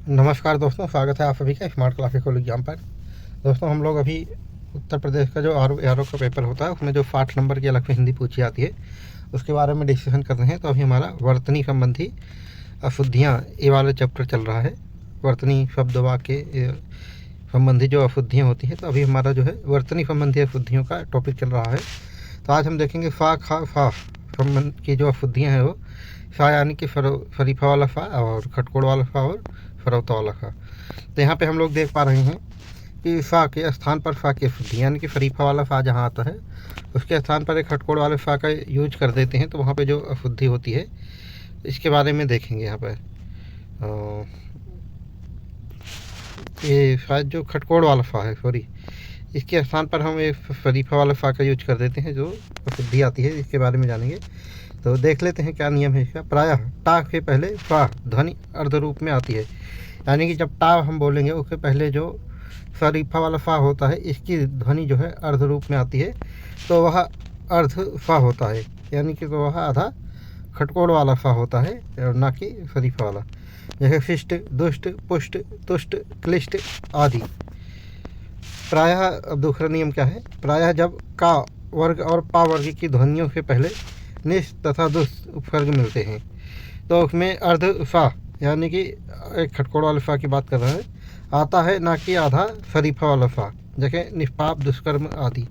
नमस्कार दोस्तों, स्वागत है आप सभी का स्मार्ट क्लासिकल एग्जाम पर। दोस्तों, हम लोग अभी उत्तर प्रदेश का जो आर का पेपर होता है उसमें जो 60 नंबर की अलग से हिंदी पूछी जाती है उसके बारे में डिस्कशन कर रहे हैं। तो अभी हमारा वर्तनी संबंधी अशुद्धियाँ ये वाला चैप्टर चल रहा है। वर्तनी शब्द वाक्य संबंधी जो अशुद्धियाँ होती हैं, तो अभी हमारा जो है वर्तनी संबंधी अशुद्धियों का टॉपिक चल रहा है। तो आज हम देखेंगे फा खा फा संबंध की जो अशुद्धियाँ हैं वो फा यानी कि शरीफा वाला फा और खटकोड़ वाला फा और फरौता वाला फा। तो यहाँ पे हम लोग देख पा रहे हैं कि फा के स्थान पर फा की अशुद्धि यानी कि शरीफा वाला फा जहाँ आता है उसके स्थान पर एक खटकोड़ वाले फा का यूज कर देते हैं, तो वहाँ पे जो अशुद्धि होती है इसके बारे में देखेंगे। यहाँ पर ये शायद जो खटकोड़ वाला फा है, सॉरी, इसके स्थान पर हम एक शरीफा वाला फा का यूज कर देते हैं जो अशुद्धि आती है, इसके बारे में जानेंगे। तो देख लेते हैं क्या नियम है इसका। प्रायः टा के पहले फा ध्वनि अर्ध रूप में आती है, यानी कि जब टा हम बोलेंगे उसके पहले जो शरीफा वाला फा होता है इसकी ध्वनि जो है अर्ध रूप में आती है, तो वह अर्ध फा होता है, यानी कि तो वह आधा खटकोड़ वाला फा होता है और ना कि शरीफा वाला। जैसे शिष्ट, दुष्ट, पुष्ट, तुष्ट, क्लिष्ट आदि। प्रायः अब दूसरा नियम क्या है। प्रायः जब का वर्ग और पा वर्ग की ध्वनियों से पहले निश तथा दुष उपसर्ग मिलते हैं तो उसमें अर्ध फा यानी कि एक खटकोड़ वाले फा की बात कर रहा है आता है, ना कि आधा शरीफा वाला फा, जैसे निष्पाप, दुष्कर्म आदि।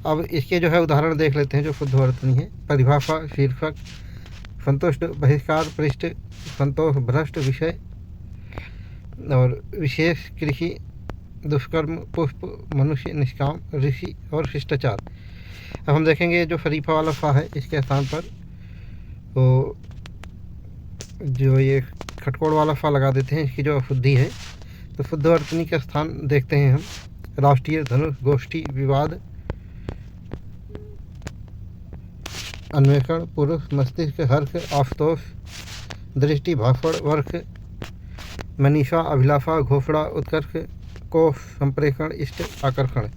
अब इसके जो है उदाहरण देख लेते हैं जो शुद्ध वर्तनी है। परिभाषा, शीर्षक, संतुष्ट, बहिष्कार, पृष्ठ, संतोष, भ्रष्ट, विषय और विशेष, कृषि, दुष्कर्म, पुष्प, मनुष्य, निष्काम, ऋषि और शिष्टाचार। अब हम देखेंगे जो शरीफा वाला फा है इसके स्थान पर तो जो ये खटकोड़ वाला फा लगा देते हैं, इसकी जो अशुद्धि है। तो शुद्ध वर्तनी का स्थान देखते हैं हम। राष्ट्रीय, धनुष, गोष्ठी, विवाद, अन्वेषण, पुरुष, मस्तिष्क, हर्ष, आशुतोष, दृष्टि, भाषण, वर्ष, मनीषा, अभिलाषा, घोषणा, उत्कर्ष, कोष, संप्रेषण, इष्ट, आकर्षण।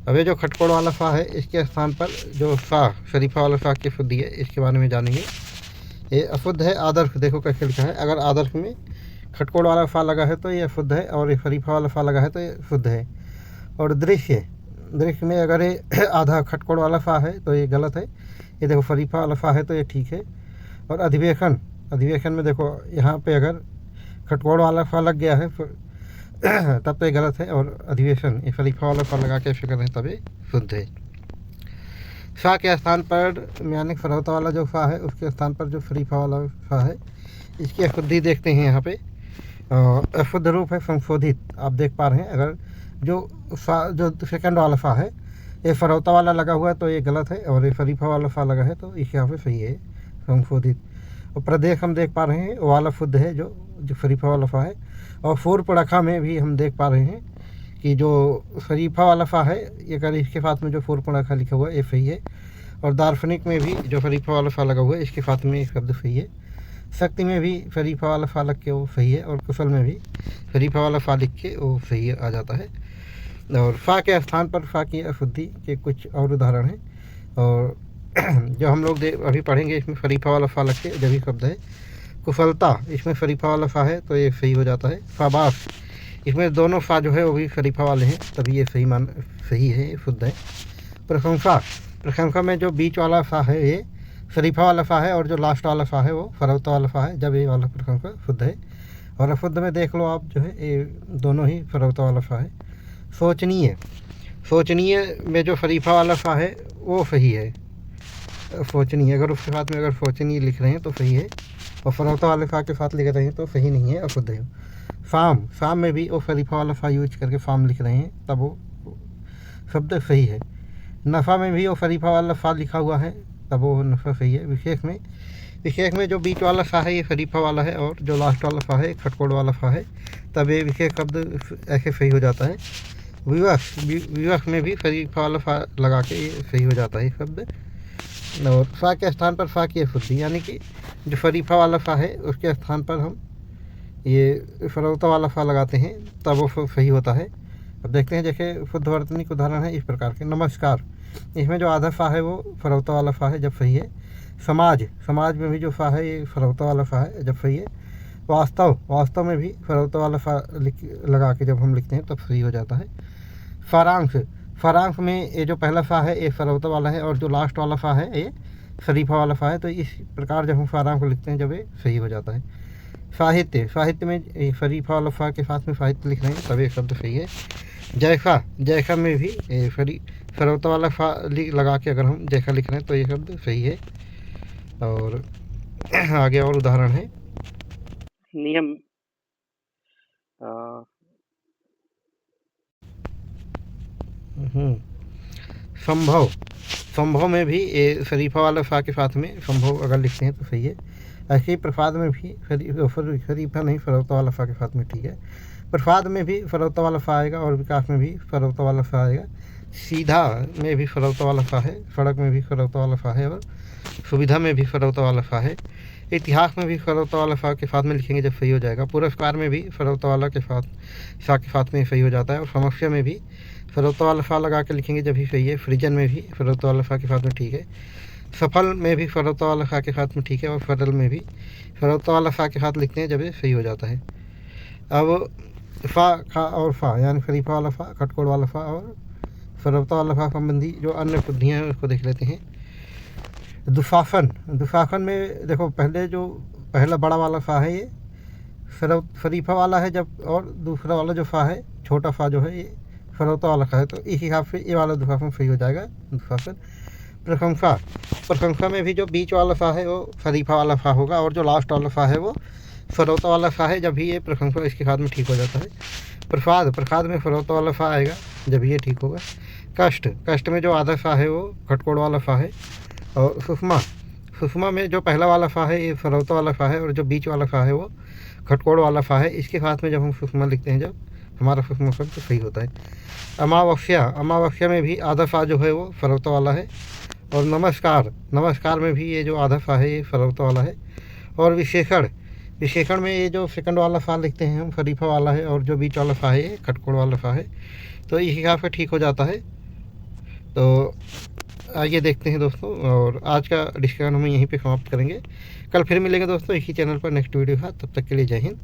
अब ये जो खटकोड़ वाला फा है इसके स्थान पर जो फा शरीफा वाला फा की अशुद्धि है इसके बारे में जानेंगे। ये अशुद्ध है। आदर्श देखो कैसे लिखा है। अगर आदर्श में खटकोड़ वाला फा लगा है तो ये अशुद्ध है, और ये शरीफा वाला फा लगा है तो ये शुद्ध है। और दृश्य, दृश्य में अगर ये आधा खटकोड़ वाला फा है तो ये गलत है। ये देखो शरीफा वाला फा है तो ये ठीक है। और अधिवेशन, अधिवेशन में देखो यहाँ पे अगर खटकोड़ वाला फा लग गया है तब तो ये गलत है। और अधिवेशन ये शरीफा वाला फा लगा के ऐसे कर रहे हैं तब ये शुद्ध है। फा के स्थान पर यानी फरौता वाला जो फा है उसके स्थान पर जो शरीफा वाला फा है इसकी अशुद्धि देखते हैं। यहाँ पे अशुद्ध रूप है संशोधित। आप देख पा रहे हैं अगर जो फा जो सेकंड वाला फा है ये फरौता वाला लगा हुआ है तो ये गलत है, और ये शरीफा वाला फा लगा है तो इस यहाँ पे सही है, संशोधित। और प्रदेश हम देख पा रहे हैं वो वाला शुद्ध है जो शरीफा वाला फा है। और फूर पड़ाखा में भी हम देख पा रहे हैं कि जो शरीफा वाला फा है ये अगर इसके साथ में जो फूर पड़ाखा लिखा हुआ है ये सही है। और दार्शनिक में भी जो शरीफा वाला फा लगा हुआ है इसके साथ में शब्द सही है। शक्ति में भी शरीफा वाला फा लग के वो सही है, और कुशल में भी शरीफा वाला फा लिख के वो सही आ जाता है। और फा के स्थान पर फा की अशुद्धि के कुछ और उदाहरण हैं, और जो हम लोग अभी पढ़ेंगे इसमें शरीफा वाला फा लग के जब भी शब्द है। कुशलता, इसमें शरीफा वाला फा है तो ये सही हो जाता है। शाबाश, इसमें दोनों फा जो है वो भी शरीफा वाले हैं तभी ये सही है, ये शुद्ध है। प्रशंसा, प्रशंसा में जो बीच वाला फा है ये शरीफा वाला फा है, और जो लास्ट वाला फा है वो फरौता वाला फा है, जब ये वाला प्रशंसा शुद्ध है। और अशुद्ध में देख लो आप जो है ये दोनों ही फरौता वाला फा है। सोचनीय, सोचनीय में जो शरीफा वाला फा है वो सही है। सोचनीय अगर उसके साथ में अगर सोचनीय लिख रहे हैं तो सही है, और फरौता वाले फा के साथ लिख रहे हैं तो सही नहीं है, अशुद्ध है। फार्म, फार्म में भी वो शरीफा वाला फा यूज करके फार्म लिख रहे हैं तब वो शब्द सही है। नफ़ा में भी वो शरीफा वाला फा लिखा हुआ है तब वो नफ़ा सही है। विशेष में, विशेष में जो बीच वाला फा है ये शरीफा वाला है, और जो लास्ट वाला फा है खटकोड़ वाला फा है, तब ये विशेष शब्द ऐसे सही हो जाता है। विवश, विवश में भी शरीफा वाला फा लगा के ये सही हो जाता है शब्द। और फा के स्थान पर फा की अशुद्धि, यानी कि जो शरीफा वाला फा है उसके स्थान पर हम ये फरौता वाला फा लगाते हैं तब वो सही होता है। अब देखते हैं, जैसे शुद्ध वर्तनी उदाहरण है इस प्रकार के। नमस्कार, इसमें जो आधा फा है वो फरौता वाला फा है जब सही है। समाज, समाज में भी जो फा है ये फरौता वाला फा है जब सही है। वास्तव में भी फरौता वाला फा लगा के जब हम लिखते हैं तब सही हो जाता है। फारांश में ये जो पहला फ़ा है ये फरौता वाला है और जो लास्ट वाला फ़ा है ये शरीफा वाला फ़ा है। तो इस प्रकार जब हम फारांश को लिखते हैं जब ये सही हो जाता है। साहित्य में शरीफा वाला फ़ा के साथ में साहित्य लिख रहे हैं तब ये शब्द सही है। जैसा में भी फरौता वाला फ़ा लगा के अगर हम जैसा लिख रहे हैं तो ये शब्द सही है। और आगे और उदाहरण है। नियम संभव में भी ये शरीफा वाला फ़ा के साथ में संभव अगर लिखते हैं तो सही है। ऐसे ही प्रसाद में भी शरीफा नहीं फरौता वाला फ़ा के साथ में ठीक है। प्रसाद में भी फरौता वाला फ़ा आएगा और विकास में भी फरौता वाला फ़ा आएगा। सीधा में भी फरौता वाला फ़ा है, सड़क में भी फरौता वाला फ़ा है और सुविधा में भी फरौता वाला फ़ा है। इतिहास में भी फरौता वाला फ़ा के साथ में लिखेंगे जब सही हो जाएगा। पुरस्कार में भी फरौता वाला के साथ में सही हो जाता है और समस्या में भी फरौता वाला फ़ा लगा के लिखेंगे जब भी सही है। फ्रिजन में भी फरौता वाला फ़ा के साथ में ठीक है। सफल में भी फरौता वाला फ़ा के साथ में ठीक है और फरल में भी फरौता वाला फ़ा के साथ लिखते हैं जब ये सही हो जाता है। अब फ़ा, खा और फ़ा यानी शरीफा वाला फ़ा, खटकोड़ वाला फ़ा और फरौता वाला फ़ा संबंधी जो अन्य शुद्धियाँ हैं उसको देख लेते हैं। दुशासन में देखो पहला बड़ा वाला फ़ा है ये शरीफा वाला है जब, और दूसरा वाला जो फ़ा है छोटा फ़ा जो है ये फरौता वाला फ़ा है। तो इस हिसाब से ये वाला दुशासन सही हो जाएगा। दुशासन। प्रशंसा में भी जो बीच वाला फ़ा है वो शरीफा वाला फ़ा होगा और जो लास्ट वाला फ़ा है वो फरौता वाला फ़ा है जब भी ये प्रशंसा इसके साथ में ठीक हो जाता है। प्रसाद में फरौता वाला फ़ा आएगा जब ये ठीक होगा। कष्ट में जो आधा फ़ा है वो खटकोड़ वाला फ़ा है। और सुषमा में जो पहला वाला फ़ा है ये फरौता वाला फ़ा है और जो बीच वाला फ़ा है वो खटकोड़ वाला फ़ा है। इसके साथ में जब हम सुषमा लिखते हैं जब हमारा सुषमा शब्द तो सही होता है। अमावस्या में भी आधा फ़ा जो है वो फरौता वाला है और नमस्कार में भी ये जो आधा फ़ा है ये फरौता वाला है। और विशेषण में ये जो सेकंड वाला फ़ा लिखते हैं हम शरीफा वाला है और जो बीच वाला फ़ा है ये खटकोड़ वाला फ़ा है। तो इस हिसाब से ठीक हो जाता है। तो आइए देखते हैं दोस्तों, और आज का डिस्कशन हम यहीं पे समाप्त करेंगे। कल फिर मिलेंगे दोस्तों इसी चैनल पर नेक्स्ट वीडियो का। तब तक के लिए जय हिंद।